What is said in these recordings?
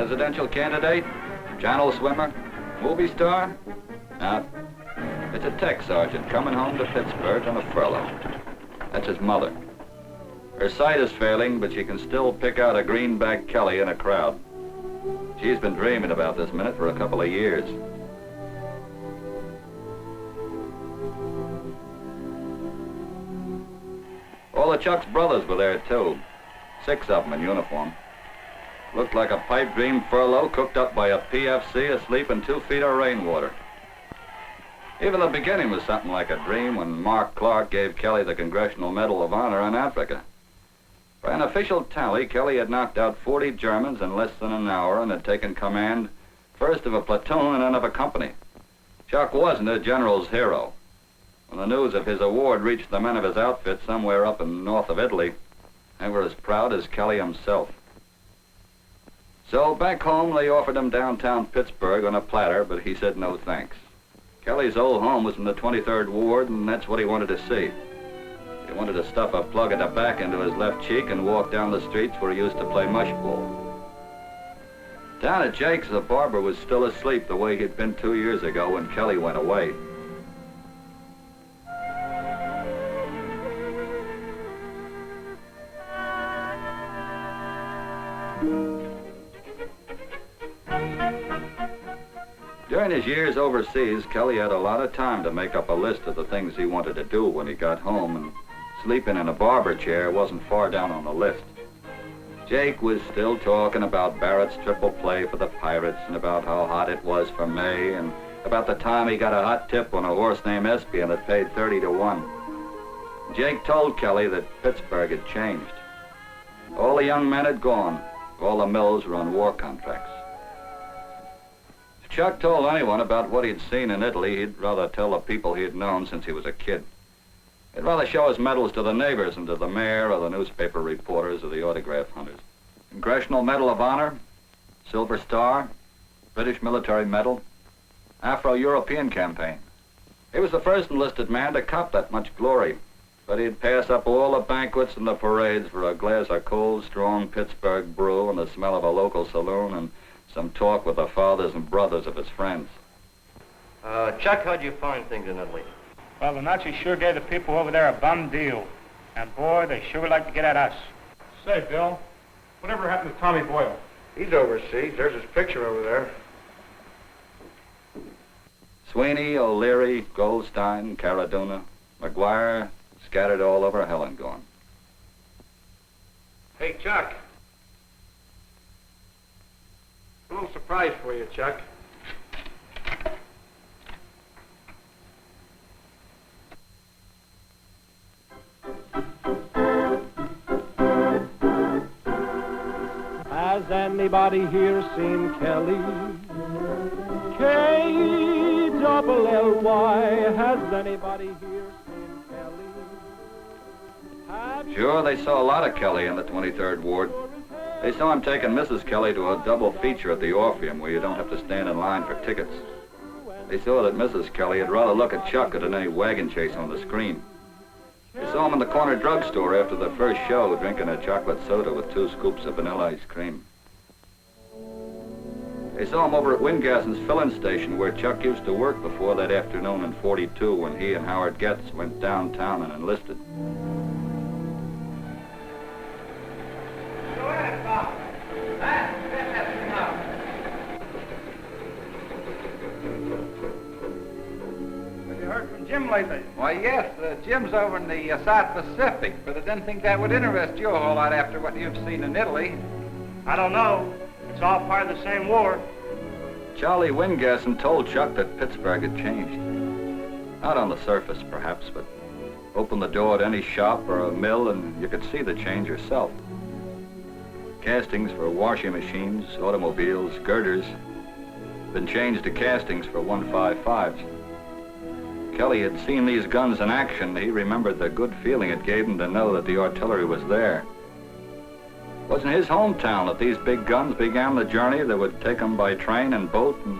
Presidential candidate? Channel swimmer? Movie star? No. It's a tech sergeant coming home to Pittsburgh on a furlough. That's his mother. Her sight is failing, but she can still pick out a greenback Kelly in a crowd. She's been dreaming about this minute for a couple of years. All of Chuck's brothers were there, too. 6 of them in uniform. Looked like a pipe dream furlough cooked up by a PFC asleep in 2 feet of rainwater. Even the beginning was something like a dream when Mark Clark gave Kelly the Congressional Medal of Honor in Africa. By an official tally, Kelly had knocked out 40 Germans in less than an hour and had taken command first of a platoon and then of a company. Chuck wasn't a general's hero. When the news of his award reached the men of his outfit somewhere up in north of Italy, they were as proud as Kelly himself. So back home, they offered him downtown Pittsburgh on a platter, but he said no thanks. Kelly's old home was in the 23rd Ward, and that's what he wanted to see. He wanted to stuff a plug of tobacco into his left cheek and walk down the streets where he used to play mush ball. Down at Jake's, the barber was still asleep the way he'd been 2 years ago when Kelly went away. During his years overseas, Kelly had a lot of time to make up a list of the things he wanted to do when he got home, and sleeping in a barber chair wasn't far down on the list. Jake was still talking about Barrett's triple play for the Pirates and about how hot it was for May and about the time he got a hot tip on a horse named Espion that paid 30 to 1. Jake told Kelly that Pittsburgh had changed. All the young men had gone. All the mills were on war contracts. If Chuck told anyone about what he'd seen in Italy, he'd rather tell the people he had known since he was a kid. He'd rather show his medals to the neighbors and to the mayor or the newspaper reporters or the autograph hunters. Congressional Medal of Honor, Silver Star, British Military Medal, Afro-European campaign. He was the first enlisted man to cop that much glory, but he'd pass up all the banquets and the parades for a glass of cold, strong Pittsburgh brew and the smell of a local saloon and some talk with the fathers and brothers of his friends. Chuck, how'd you find things in Italy? Well, the Nazis sure gave the people over there a bum deal. And boy, they sure would like to get at us. Say, Bill, whatever happened to Tommy Boyle? He's overseas. There's his picture over there. Sweeney, O'Leary, Goldstein, Caradona, McGuire, scattered all over hell and gone. Hey, Chuck. A little surprise for you, Chuck. Has anybody here seen Kelly? K-double-L-Y. Has anybody here seen Kelly? Sure, they saw a lot of Kelly in the 23rd Ward. They saw him taking Mrs. Kelly to a double feature at the Orpheum where you don't have to stand in line for tickets. They saw that Mrs. Kelly had rather look at Chuck than any wagon chase on the screen. They saw him in the corner drugstore after the first show drinking a chocolate soda with 2 scoops of vanilla ice cream. They saw him over at Wingasson's filling station where Chuck used to work before that afternoon in '42 when he and Howard Getz went downtown and enlisted. Go ahead, Bob. Have you heard from Jim lately? Why, yes, Jim's over in the South Pacific, but I didn't think that would interest you a whole lot after what you've seen in Italy. I don't know. It's all part of the same war. Charlie Wingasson told Chuck that Pittsburgh had changed. Not on the surface, perhaps, but open the door to any shop or a mill and you could see the change yourself. Castings for washing machines, automobiles, girders, been changed to castings for 155s. Kelly had seen these guns in action. He remembered the good feeling it gave him to know that the artillery was there. It was in his hometown that these big guns began the journey that would take them by train and boat and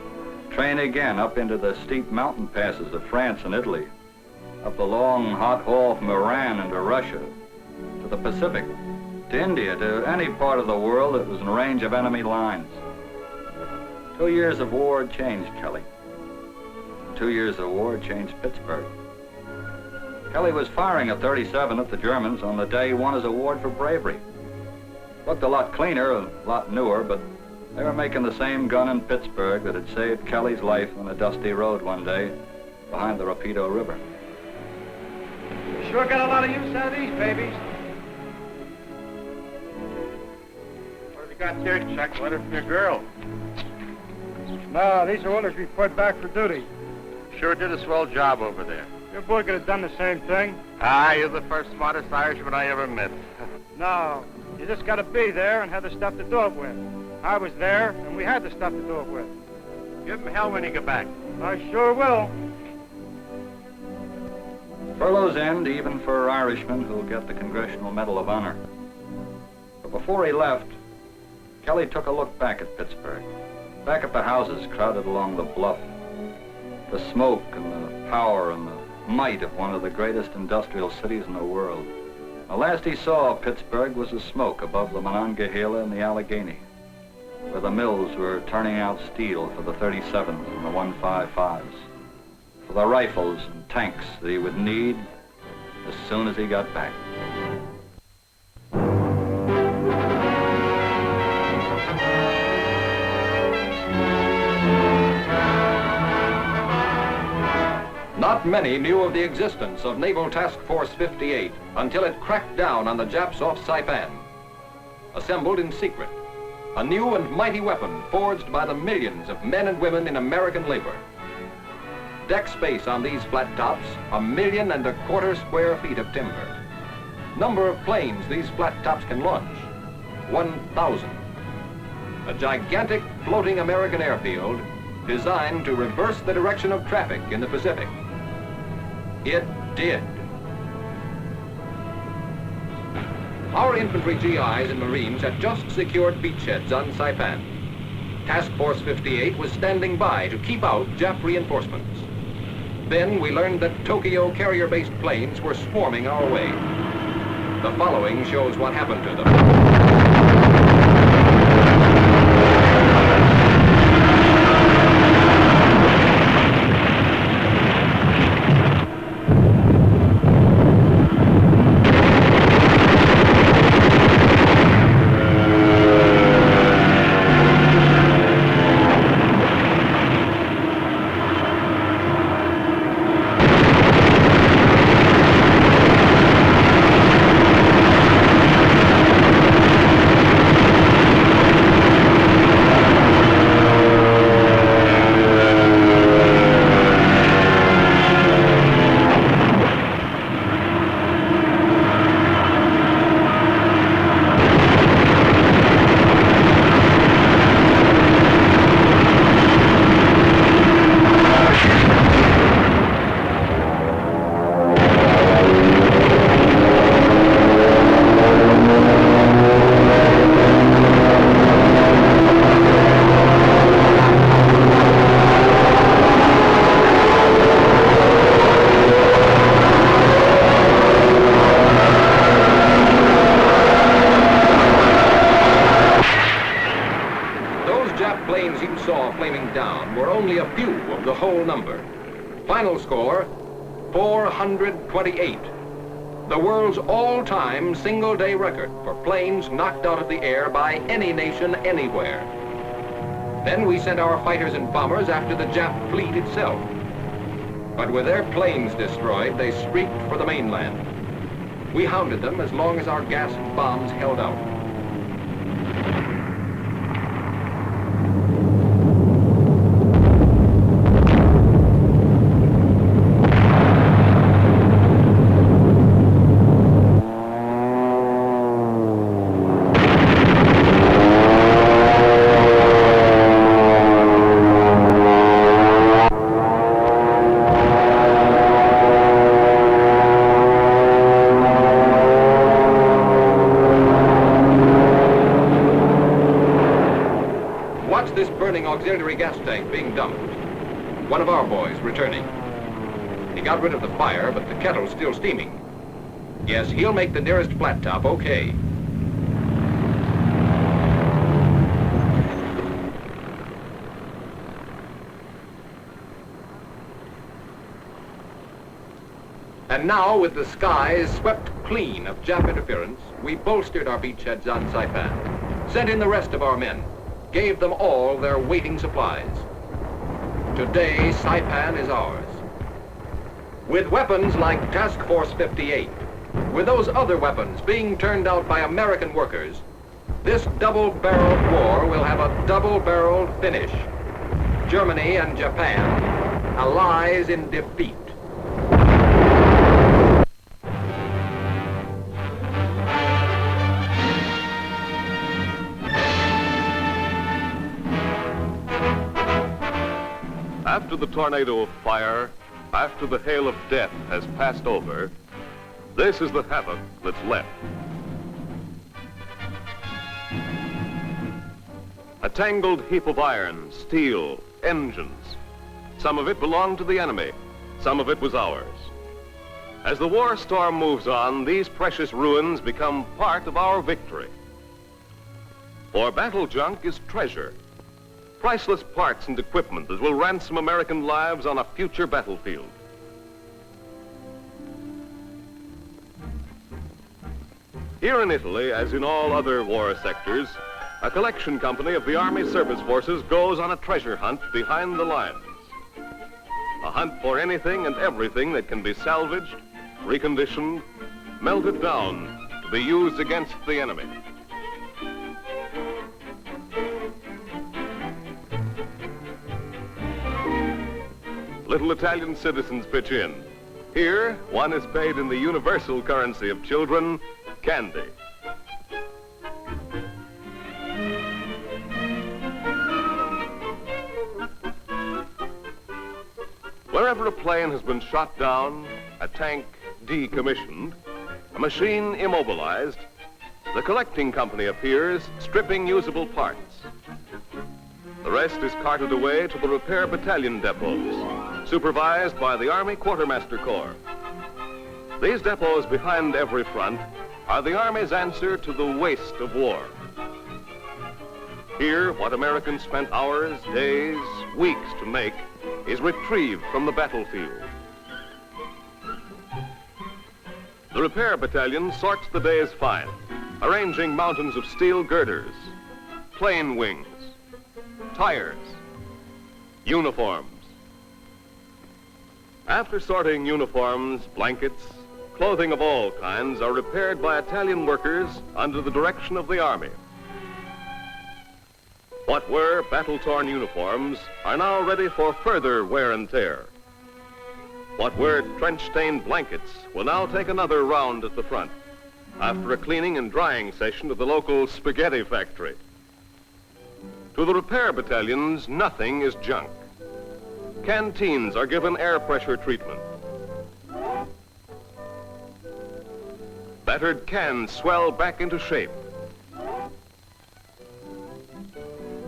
train again up into the steep mountain passes of France and Italy, up the long hot haul from Iran into Russia, to the Pacific, to India, to any part of the world that was in range of enemy lines. 2 years of war changed Kelly. 2 years of war changed Pittsburgh. Kelly was firing a .37 at the Germans on the day he won his award for bravery. Looked a lot cleaner, a lot newer, but they were making the same gun in Pittsburgh that had saved Kelly's life on a dusty road one day behind the Rapido River. You sure got a lot of use out of these babies. What have you got here, Chuck? Letter from your girl. No, these are orders we put back for duty. Sure did a swell job over there. Your boy could have done the same thing. Ah, you're the first smartest Irishman I ever met. No, you just got to be there and have the stuff to do it with. I was there, and we had the stuff to do it with. Give him hell when you get back. I sure will. Furloughs end even for Irishmen who'll get the Congressional Medal of Honor. But before he left, Kelly took a look back at Pittsburgh, back at the houses crowded along the bluff, the smoke and the power and the might of one of the greatest industrial cities in the world. The last he saw of Pittsburgh was the smoke above the Monongahela and the Allegheny, where the mills were turning out steel for the 37s and the 155s, for the rifles and tanks that he would need as soon as he got back. Not many knew of the existence of Naval Task Force 58 until it cracked down on the Japs off Sai Pan. Assembled in secret, a new and mighty weapon forged by the millions of men and women in American labor. Deck space on these flat tops, 1.25 million square feet of timber. Number of planes these flat tops can launch, 1,000. A gigantic floating American airfield designed to reverse the direction of traffic in the Pacific. It did. Our infantry GIs and Marines had just secured beachheads on Sai Pan. Task Force 58 was standing by to keep out Jap reinforcements. Then we learned that Tokyo carrier-based planes were swarming our way. The following shows what happened to them. Final score, 428. The world's all-time single-day record for planes knocked out of the air by any nation anywhere. Then we sent our fighters and bombers after the Jap fleet itself. But with their planes destroyed, they streaked for the mainland. We hounded them as long as our gas and bombs held out. Auxiliary gas tank being dumped. One of our boys returning. He got rid of the fire, but the kettle's still steaming. Yes, he'll make the nearest flat top okay. And now, with the skies swept clean of Jap interference, we bolstered our beachheads on Sai Pan, sent in the rest of our men, gave them all their waiting supplies. Today, Sai Pan is ours. With weapons like Task Force 58, with those other weapons being turned out by American workers, this double-barreled war will have a double-barreled finish. Germany and Japan, allies in defeat. After the tornado of fire, after the hail of death has passed over, this is the havoc that's left. A tangled heap of iron, steel, engines. Some of it belonged to the enemy, some of it was ours. As the war storm moves on, these precious ruins become part of our victory. For battle junk is treasure, priceless parts and equipment that will ransom American lives on a future battlefield. Here in Italy, as in all other war sectors, a collection company of the Army Service Forces goes on a treasure hunt behind the lines. A hunt for anything and everything that can be salvaged, reconditioned, melted down to be used against the enemy. Little Italian citizens pitch in. Here, one is paid in the universal currency of children, candy. Wherever a plane has been shot down, a tank decommissioned, a machine immobilized, the collecting company appears, stripping usable parts. The rest is carted away to the repair battalion depots, supervised by the Army Quartermaster Corps. These depots behind every front are the Army's answer to the waste of war. Here, what Americans spent hours, days, weeks to make is retrieved from the battlefield. The repair battalion sorts the day's find, arranging mountains of steel girders, plane wings, tires, uniforms. After sorting uniforms, blankets, clothing of all kinds are repaired by Italian workers under the direction of the Army. What were battle-torn uniforms are now ready for further wear and tear. What were trench-stained blankets will now take another round at the front after a cleaning and drying session at the local spaghetti factory. To the repair battalions, nothing is junk. Canteens are given air pressure treatment. Battered cans swell back into shape.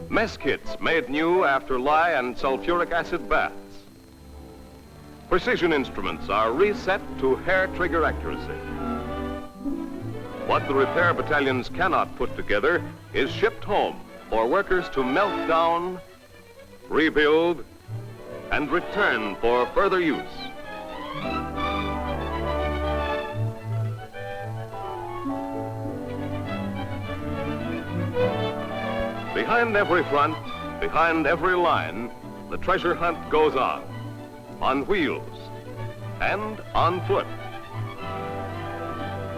Mess kits made new after lye and sulfuric acid baths. Precision instruments are reset to hair trigger accuracy. What the repair battalions cannot put together is shipped home for workers to melt down, rebuild, and return for further use. Behind every front, behind every line, the treasure hunt goes on wheels, and on foot.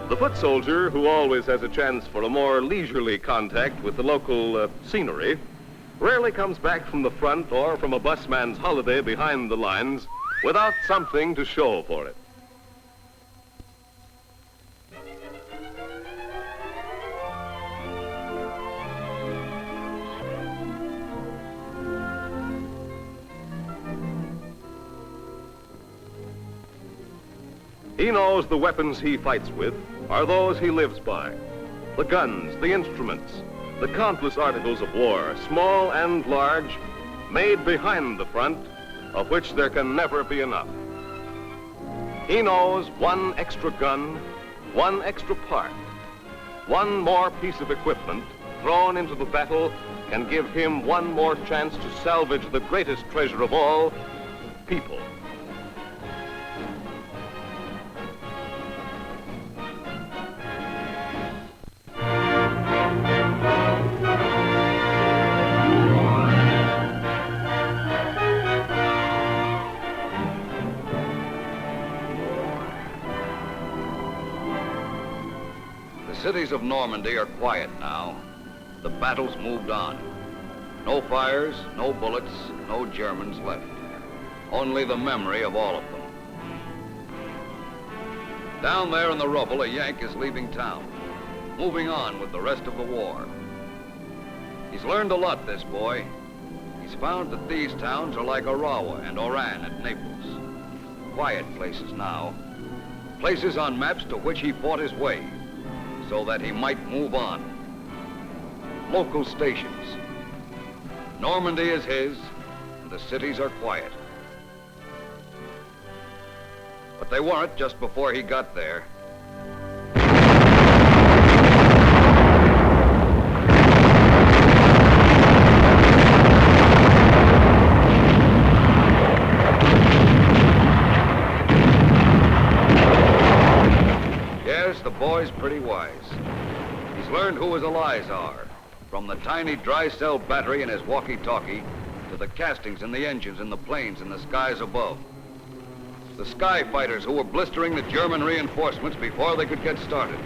The foot soldier, who always has a chance for a more leisurely contact with the local scenery, rarely comes back from the front or from a busman's holiday behind the lines without something to show for it. He knows the weapons he fights with are those he lives by. The guns, the instruments, the countless articles of war, small and large, made behind the front, of which there can never be enough. He knows one extra gun, one extra part, one more piece of equipment thrown into the battle can give him one more chance to salvage the greatest treasure of all, people. cities of Normandy are quiet now. The battle's moved on. No fires, no bullets, no Germans left. Only the memory of all of them. Down there in the rubble, a Yank is leaving town, moving on with the rest of the war. He's learned a lot, this boy. He's found that these towns are like Arawa and Oran at Naples. Quiet places now. Places on maps to which he fought his way, so that he might move on. Local stations. Normandy is his, and the cities are quiet. But they weren't just before he got there. Yes, the boy's pretty wise. He's learned who his allies are, from the tiny dry cell battery in his walkie-talkie to the castings and the engines in the planes in the skies above. The sky fighters who were blistering the German reinforcements before they could get started,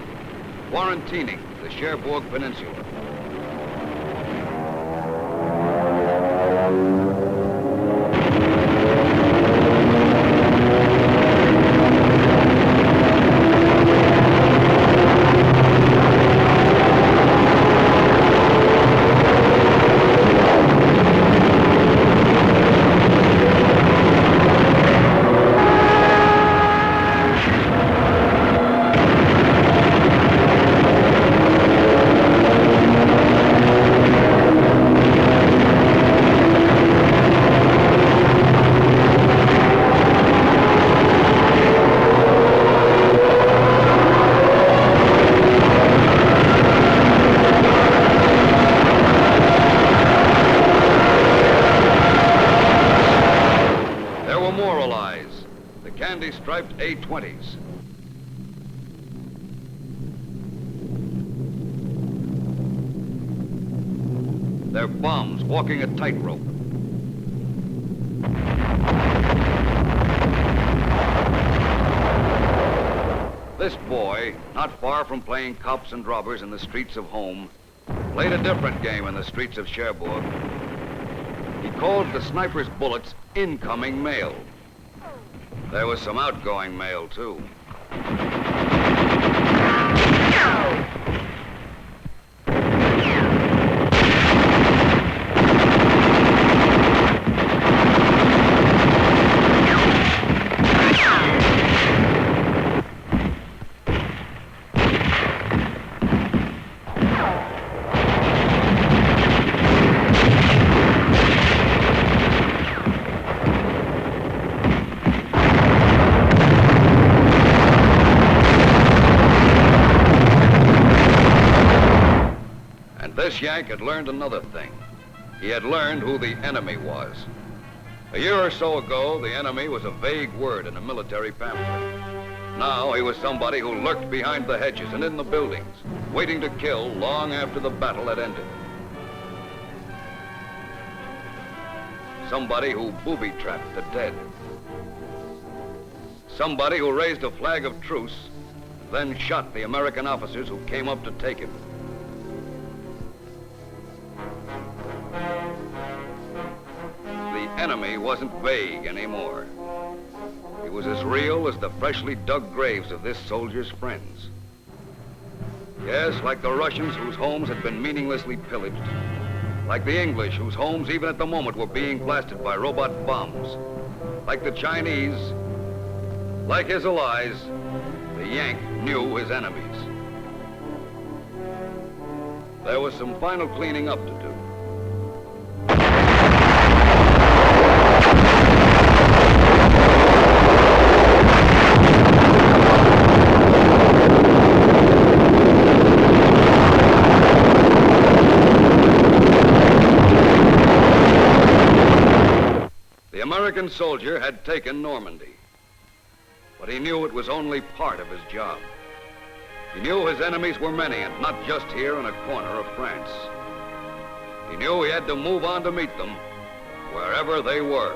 quarantining the Cherbourg Peninsula. Stripes A20s. They're bombs walking a tightrope. This boy, not far from playing cops and robbers in the streets of home, played a different game in the streets of Cherbourg. He called the sniper's bullets incoming mail. There was some outgoing mail, too. This Yank had learned another thing. He had learned who the enemy was. A year or so ago, the enemy was a vague word in a military pamphlet. Now he was somebody who lurked behind the hedges and in the buildings, waiting to kill long after the battle had ended. Somebody who booby-trapped the dead. Somebody who raised a flag of truce, then shot the American officers who came up to take him. The enemy wasn't vague anymore. He was as real as the freshly dug graves of this soldier's friends. Yes, like the Russians whose homes had been meaninglessly pillaged. Like the English whose homes even at the moment were being blasted by robot bombs. Like the Chinese, like his allies, the Yank knew his enemies. There was some final cleaning up to do. The American soldier had taken Normandy, but he knew it was only part of his job. He knew his enemies were many, and not just here in a corner of France. He knew he had to move on to meet them wherever they were.